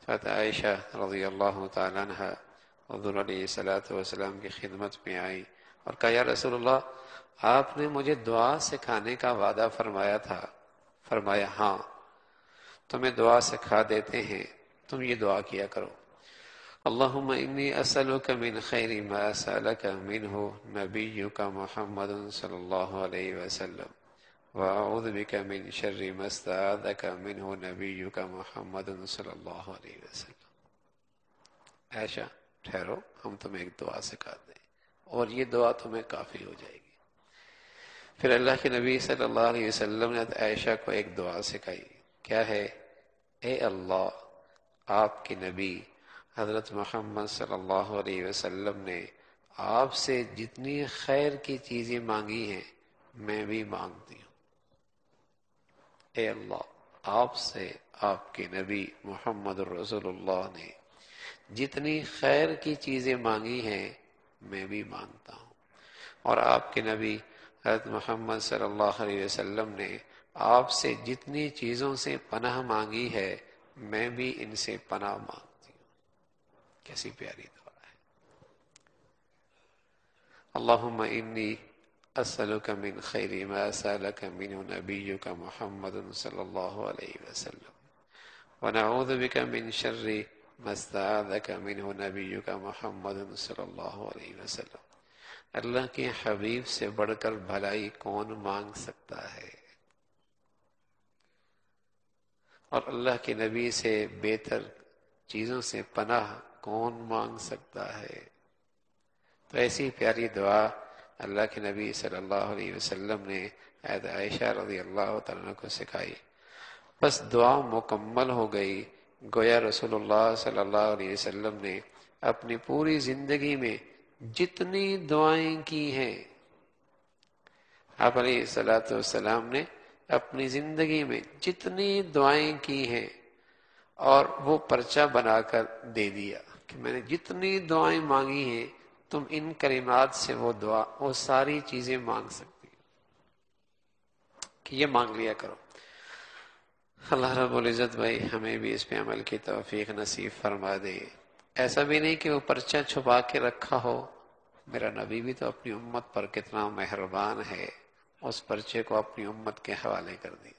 حضرت عائشہ رضی اللہ تعالیٰ عنہ حضور علیہ الصلوۃ والسلام کی خدمت میں آئی اور کہا یا رسول اللہ آپ نے مجھے دعا سکھانے کا وعدہ فرمایا تھا. فرمایا ہاں تمہیں دعا سکھا دیتے ہیں، تم یہ دعا کیا کرو. اللہم انی اسألک من خیر ما سألک منہ نبیک محمد صلی اللہ علیہ وسلم وأعوذ بک من شر ما استعاذک منہ نبیک محمد صلی اللہ علیہ وسلم. عائشہ ٹھہرو، ہم تمہیں ایک دعا سکھاتے ہیں اور یہ دعا تمہیں کافی ہو جائے گی. پھر اللہ کے نبی صلی اللہ علیہ وسلم نے عائشہ کو ایک دعا سکھائی. کیا ہے؟ اے اللہ، آپ کے نبی حضرت محمد صلی اللہ علیہ وسلم نے آپ سے جتنی خیر کی چیزیں مانگی ہیں میں بھی مانگتی ہوں. اے اللہ، آپ سے آپ کے نبی محمد رسول اللہ نے جتنی خیر کی چیزیں مانگی ہیں میں بھی مانگتا ہوں. اور آپ کے نبی حضرت محمد صلی اللہ علیہ وسلم نے آپ سے جتنی چیزوں سے پناہ مانگی ہے میں بھی ان سے پناہ مانگتی ہوں. کیسی پیاری دعا ہے. اللہم انی اسألک من خیر ما سألک منہ نبیک محمد صلی اللہ علیہ وسلم ونعوذ بک من شر ما استعاذک منہ نبیک محمد صلی اللہ علیہ وسلم. اللہ کے حبیب سے بڑھ کر بھلائی کون مانگ سکتا ہے؟ اور اللہ کے نبی سے بہتر چیزوں سے پناہ کون مانگ سکتا ہے؟ تو ایسی پیاری دعا اللہ کے نبی صلی اللہ علیہ وسلم نے حضرت عائشہ رضی اللہ تعالیٰ عنہ کو سکھائی. بس دعا مکمل ہو گئی. گویا رسول اللہ صلی اللہ علیہ وسلم نے اپنی پوری زندگی میں جتنی دعائیں کی ہیں، آپ علیہ الصلوۃ والسلام نے اپنی زندگی میں جتنی دعائیں کی ہیں اور وہ پرچہ بنا کر دے دیا کہ میں نے جتنی دعائیں مانگی ہیں تم ان کلمات سے وہ ساری چیزیں مانگ سکتی کہ یہ مانگ لیا کرو. اللہ رب العزت بھائی ہمیں بھی اس پہ عمل کی توفیق نصیب فرما دے. ایسا بھی نہیں کہ وہ پرچہ چھپا کے رکھا ہو. میرا نبی بھی تو اپنی امت پر کتنا مہربان ہے، اس پرچے کو اپنی امت کے حوالے کر دیا.